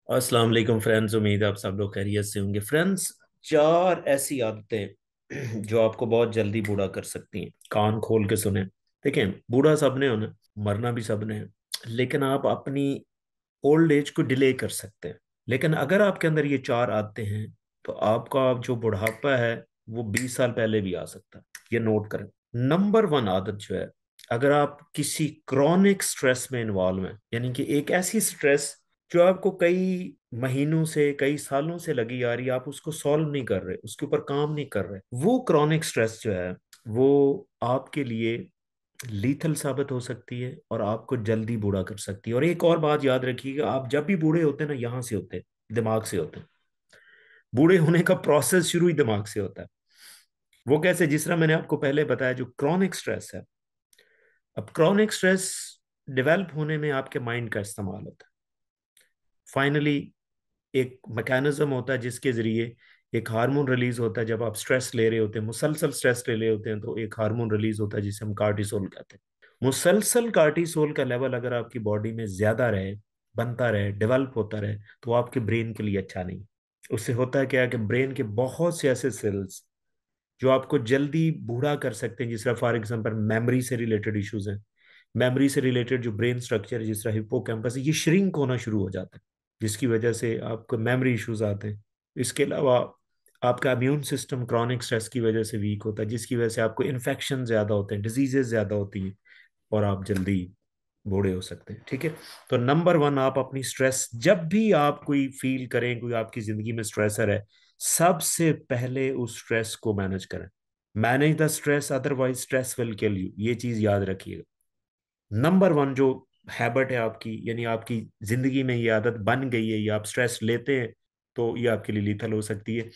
अस्सलाम वालेकुम फ्रेंड्स। उम्मीद है आप सब लोग खैरियत से होंगे फ्रेंड्स। चार ऐसी आदतें जो आपको बहुत जल्दी बूढ़ा कर सकती हैं। कान खोल के सुने। देखें, बूढ़ा सबने होना, मरना भी सबने है, लेकिन आप अपनी ओल्ड एज को डिले कर सकते हैं। लेकिन अगर आपके अंदर ये चार आदतें हैं तो आपका जो बुढ़ापा है वो 20 साल पहले भी आ सकता है। ये नोट करें। नंबर वन आदत जो है, अगर आप किसी क्रॉनिक स्ट्रेस में इन्वॉल्व हैं, यानी कि एक ऐसी स्ट्रेस जो आपको कई महीनों से कई सालों से लगी आ रही है, आप उसको सॉल्व नहीं कर रहे, उसके ऊपर काम नहीं कर रहे, वो क्रॉनिक स्ट्रेस जो है वो आपके लिए लीथल साबित हो सकती है और आपको जल्दी बूढ़ा कर सकती है। और एक और बात याद रखिएगा, आप जब भी बूढ़े होते हैं ना, यहां से होते हैं, दिमाग से होते हैं। बूढ़े होने का प्रोसेस शुरू ही दिमाग से होता है। वो कैसे? जिस तरह मैंने आपको पहले बताया, जो क्रॉनिक स्ट्रेस है, अब क्रॉनिक स्ट्रेस डेवलप होने में आपके माइंड का इस्तेमाल होता है। फाइनली एक मैकेनिज्म होता है जिसके जरिए एक हार्मोन रिलीज होता है। जब आप स्ट्रेस ले रहे होते हैं, मुसलसल स्ट्रेस ले रहे होते हैं, तो एक हार्मोन रिलीज होता है जिसे हम कार्टिसोल कहते हैं। मुसलसल कार्टिसोल का लेवल अगर आपकी बॉडी में ज्यादा रहे, बनता रहे, डेवलप होता रहे, तो आपके ब्रेन के लिए अच्छा नहीं। उससे होता है क्या कि ब्रेन के बहुत से ऐसे सेल्स जो आपको जल्दी बूढ़ा कर सकते हैं, जिस तरह फॉर एग्जांपल मेमोरी से रिलेटेड इश्यूज हैं, मेमोरी से रिलेटेड जो ब्रेन स्ट्रक्चर है, जिस तरह हिप्पोकैम्पस है, ये श्रिंक होना शुरू हो जाता है, जिसकी वजह से आपको मेमोरी इश्यूज आते हैं। इसके अलावा आपका इम्यून सिस्टम क्रॉनिक स्ट्रेस की वजह से वीक होता है, जिसकी वजह से आपको इन्फेक्शन ज्यादा होते हैं, डिजीजेस ज्यादा होती हैं, और आप जल्दी बूढ़े हो सकते हैं। ठीक है। तो नंबर वन, आप अपनी स्ट्रेस, जब भी आप कोई फील करें, कोई आपकी जिंदगी में स्ट्रेसर है, सबसे पहले उस स्ट्रेस को मैनेज करें। Manage the stress, otherwise stress will kill you. ये चीज याद रखिएगा। नंबर वन जो हैबिट है आपकी, यानी आपकी जिंदगी में ये आदत बन गई है, ये आप स्ट्रेस लेते हैं, तो ये आपके लिए लीथल हो सकती है।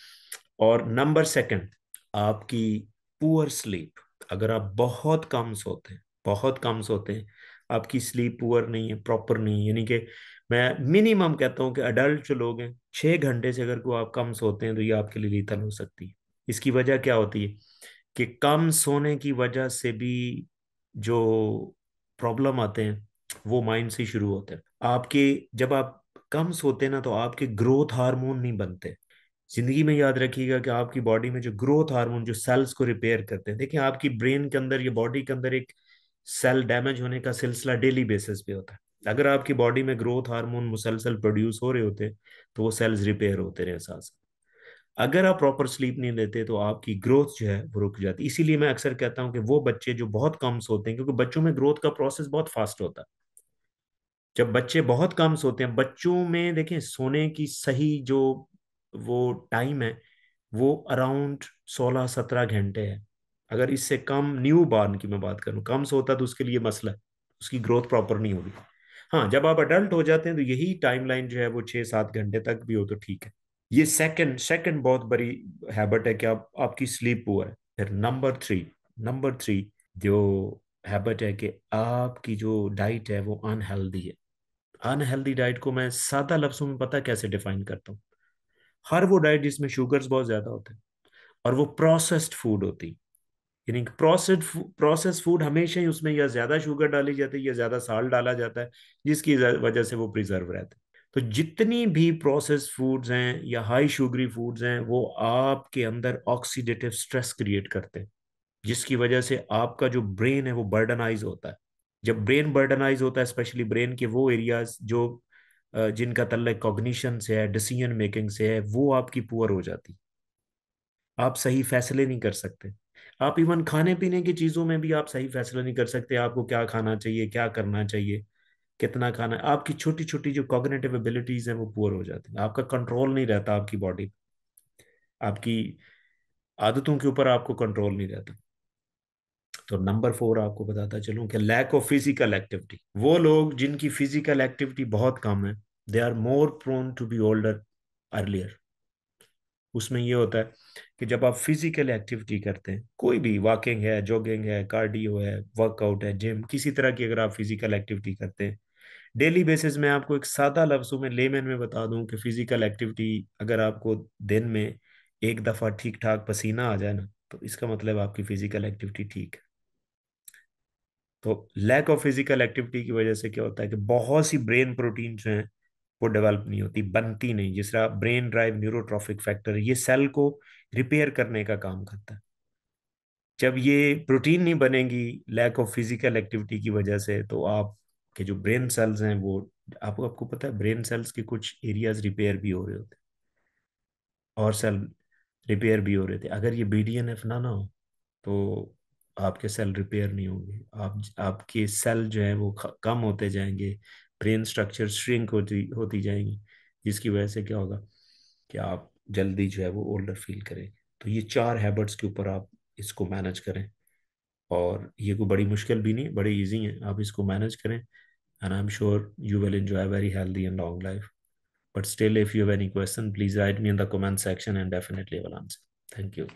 और नंबर सेकंड, आपकी पुअर स्लीप। अगर आप बहुत कम सोते हैं, बहुत कम सोते हैं, आपकी स्लीप पुअर नहीं है, प्रॉपर नहीं है, यानी कि मैं मिनिमम कहता हूं कि अडल्ट जो लोग हैं, 6 घंटे से अगर को आप कम सोते हैं, तो ये आपके लिए लीथल हो सकती है। इसकी वजह क्या होती है कि कम सोने की वजह से भी जो प्रॉब्लम आते हैं वो माइंड से शुरू होते हैं आपके। जब आप कम सोते हैं ना, तो आपके ग्रोथ हार्मोन नहीं बनते। जिंदगी में याद रखिएगा कि आपकी बॉडी में जो ग्रोथ हार्मोन जो सेल्स को रिपेयर करते हैं, देखिए आपकी ब्रेन के अंदर, ये बॉडी के अंदर एक सेल डैमेज होने का सिलसिला डेली बेसिस पे होता है। अगर आपकी बॉडी में ग्रोथ हार्मोन मुसलसल प्रोड्यूस हो रहे होते, तो वो सेल्स रिपेयर होते रहे साथ साथ। अगर आप प्रॉपर स्लीप नहीं लेते तो आपकी ग्रोथ जो है वो रुक जाती है। इसीलिए मैं अक्सर कहता हूं कि वो बच्चे जो बहुत कम सोते हैं, क्योंकि बच्चों में ग्रोथ का प्रोसेस बहुत फास्ट होता है। जब बच्चे बहुत कम सोते हैं, बच्चों में देखें सोने की सही जो वो टाइम है, वो अराउंड 16-17 घंटे है। अगर इससे कम, न्यू बॉर्न की मैं बात करूं, कम सोता तो उसके लिए मसला है, उसकी ग्रोथ प्रॉपर नहीं होगी। हाँ, जब आप अडल्ट हो जाते हैं तो यही टाइमलाइन जो है वो 6-7 घंटे तक भी हो तो ठीक है। ये सेकंड सेकंड बहुत बड़ी हैबिट है कि आप, आपकी स्लीप पुअर है। फिर नंबर थ्री जो हैबिट है कि आपकी जो डाइट है वो अनहेल्दी है। अनहेल्दी डाइट को मैं सादा लफ्जों में पता कैसे डिफाइन करता हूँ? हर वो डाइट जिसमें शुगर्स बहुत ज्यादा होते हैं और वो प्रोसेस्ड फूड होती है। यानी प्रोसेस्ड फूड हमेशा ही उसमें या ज्यादा शुगर डाली जाती है या ज्यादा साल्ट डाला जाता है, जिसकी वजह से वो प्रिजर्व रहते हैं। तो जितनी भी प्रोसेस्ड फूड्स हैं या हाई शुगरी फूड्स हैं, वो आपके अंदर ऑक्सीडेटिव स्ट्रेस क्रिएट करते हैं, जिसकी वजह से आपका जो ब्रेन है वो बर्डनाइज होता है। जब ब्रेन बर्डनाइज होता है, स्पेशली ब्रेन के वो एरियाज जो जिनका तल्लक कॉग्निशन से है, डिसीजन मेकिंग से है, वो आपकी पुअर हो जाती। आप सही फैसले नहीं कर सकते। आप इवन खाने पीने की चीजों में भी आप सही फैसला नहीं कर सकते, आपको क्या खाना चाहिए, क्या करना चाहिए, कितना खाना है। आपकी छोटी छोटी जो कॉग्निटिव एबिलिटीज हैं वो पुअर हो जाती है, आपका कंट्रोल नहीं रहता आपकी बॉडी, आपकी आदतों के ऊपर आपको कंट्रोल नहीं रहता। तो नंबर फोर आपको बताता चलूं कि लैक ऑफ फिजिकल एक्टिविटी। वो लोग जिनकी फिजिकल एक्टिविटी बहुत कम है, they are more prone to be older earlier. उसमें ये होता है कि जब आप फिजिकल एक्टिविटी करते हैं, कोई भी, वॉकिंग है, जॉगिंग है, कार्डियो है, वर्कआउट है, जिम, किसी तरह की अगर आप फिजिकल एक्टिविटी करते हैं डेली बेसिस में, आपको एक सादा लफ्जों में, लेमन में बता दूं कि फिजिकल एक्टिविटी अगर आपको दिन में एक दफा ठीक ठाक पसीना आ जाए ना, तो इसका मतलब आपकी फिजिकल एक्टिविटी ठीक है। तो लैक ऑफ फिजिकल एक्टिविटी की वजह से क्या होता है कि बहुत सी ब्रेन प्रोटीन जो हैं वो डेवलप नहीं होती, बनती नहीं। जिस तरह ब्रेन ड्राइव न्यूरोट्रॉफिक फैक्टर, ये सेल को रिपेयर करने का काम करता है। जब ये प्रोटीन नहीं बनेगी लैक ऑफ फिजिकल एक्टिविटी की वजह से, तो आपके जो ब्रेन सेल्स हैं वो, आपको आपको पता है ब्रेन सेल्स के कुछ एरियाज रिपेयर भी हो रहे होते हैं, और सेल रिपेयर भी हो रहे थे। अगर ये BDNF ना हो तो आपके सेल रिपेयर नहीं होंगे, आपके सेल जो है वो कम होते जाएंगे, ब्रेन स्ट्रक्चर श्रिंक होती होती जाएंगी, जिसकी वजह से क्या होगा कि आप जल्दी जो है वो ओल्डर फील करेंगे। तो ये 4 हैबिट्स के ऊपर आप इसको मैनेज करें, और ये कोई बड़ी मुश्किल भी नहीं, बड़ी इजी है, आप इसको मैनेज करें, and I am sure you will enjoy very healthy and long life. But still, if you have any question, please write me in the comment section and definitely I will answer. Thank you.